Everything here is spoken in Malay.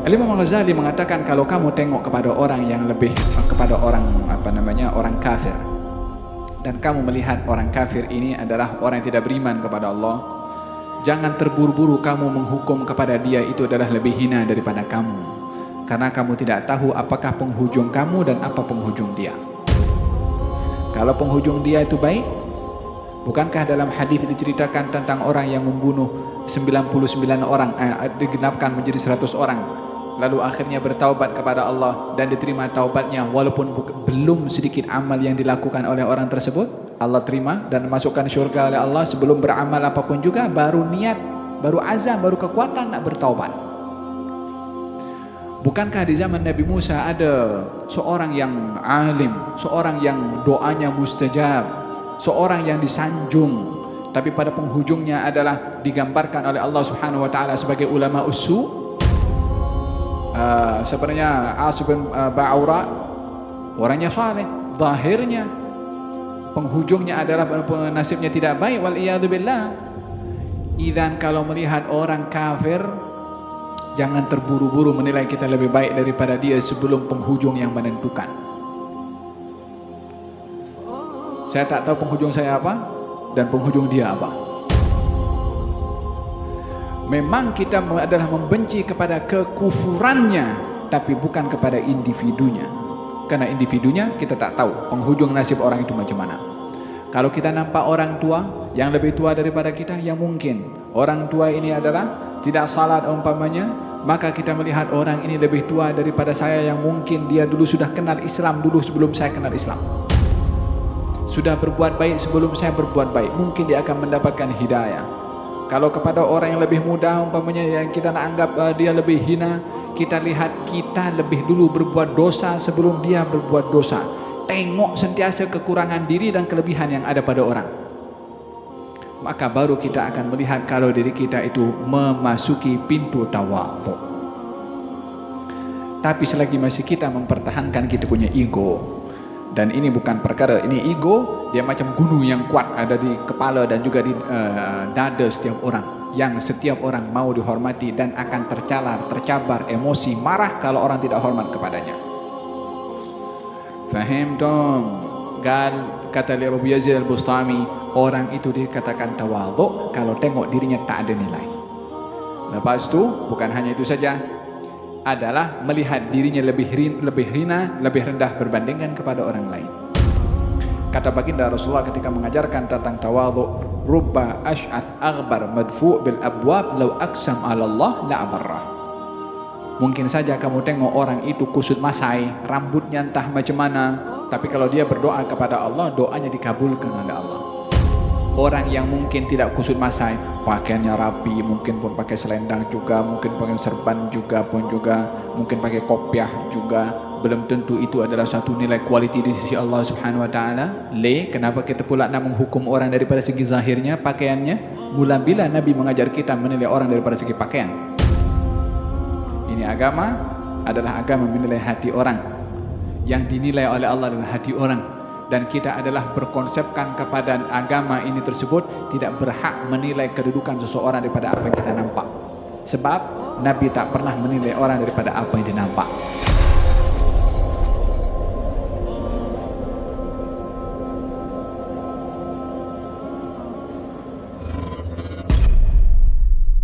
Imam Ghazali mengatakan kalau kamu tengok kepada orang yang lebih, kepada orang orang kafir, dan kamu melihat orang kafir ini adalah orang yang tidak beriman kepada Allah, jangan terburu-buru kamu menghukum kepada dia itu adalah lebih hina daripada kamu, karena kamu tidak tahu apakah penghujung kamu dan apa penghujung dia. Kalau penghujung dia itu baik, bukankah dalam hadis diceritakan tentang orang yang membunuh 99 orang, digenapkan menjadi 100 orang, lalu akhirnya bertaubat kepada Allah dan diterima taubatnya, walaupun belum sedikit amal yang dilakukan oleh orang tersebut, Allah terima dan masukkan syurga oleh Allah sebelum beramal apapun juga, baru niat, baru azam, baru kekuatan nak bertaubat. Bukankah di zaman Nabi Musa ada seorang yang alim, seorang yang doanya mustajab, seorang yang disanjung, tapi pada penghujungnya adalah digambarkan oleh Allah Subhanahu wa taala sebagai ulama usu. Sebenarnya As bin Ba'ura orangnya saleh, zahirnya penghujungnya adalah nasibnya tidak baik, wal iyadu billah. Idzan kalau melihat orang kafir, jangan terburu-buru menilai kita lebih baik daripada dia sebelum penghujung yang menentukan. Saya tak tahu penghujung saya apa dan penghujung dia apa. Memang kita adalah membenci kepada kekufurannya, tapi bukan kepada individunya. Karena individunya kita tak tahu penghujung nasib orang itu macam mana. Kalau kita nampak orang tua yang lebih tua daripada kita, yang mungkin orang tua ini adalah tidak salat umpamanya, maka kita melihat orang ini lebih tua daripada saya, yang mungkin dia dulu sudah kenal Islam dulu sebelum saya kenal Islam, sudah berbuat baik sebelum saya berbuat baik, mungkin dia akan mendapatkan hidayah. Kalau kepada orang yang lebih muda umpamanya, yang kita nak anggap dia lebih hina, kita lihat kita lebih dulu berbuat dosa sebelum dia berbuat dosa. Tengok sentiasa kekurangan diri dan kelebihan yang ada pada orang, maka baru kita akan melihat kalau diri kita itu memasuki pintu tawadhu. Tapi selagi masih kita mempertahankan kita punya ego, dan ini bukan perkara, ini ego, dia macam gunung yang kuat ada di kepala dan juga di dada setiap orang, yang setiap orang mau dihormati dan akan tercabar emosi marah kalau orang tidak hormat kepadanya. Fahim tom? Kata Abu Yazid Al-Bustami, orang itu dikatakan tawadhu kalau tengok dirinya tak ada nilai. Lepas itu bukan hanya itu saja, adalah melihat dirinya lebih hina, lebih rendah berbandingkan kepada orang lain. Kata baginda Rasulullah ketika mengajarkan tentang tawadhu, rubba ash'ath aghbar madfu' bil abwab law aqsam 'ala Allah la abarrah. Mungkin saja kamu tengok orang itu kusut masai, rambutnya entah macam mana, tapi kalau dia berdoa kepada Allah, doanya dikabulkan oleh Allah. Orang yang mungkin tidak kusut masai, pakaiannya rapi, mungkin pun pakai selendang juga, mungkin pakai serban juga, mungkin pakai kopiah juga, belum tentu itu adalah satu nilai kualiti di sisi Allah Subhanahu wa taala. Kenapa kita pula nak menghukum orang daripada segi zahirnya, pakaiannya? Mula bila Nabi mengajar kita menilai orang daripada segi pakaian? Ini agama adalah agama menilai hati orang. Yang dinilai oleh Allah adalah hati orang. Dan kita adalah berkonsepkan kepada agama ini tersebut tidak berhak menilai kedudukan seseorang daripada apa yang kita nampak. Sebab Nabi tak pernah menilai orang daripada apa yang dia nampak.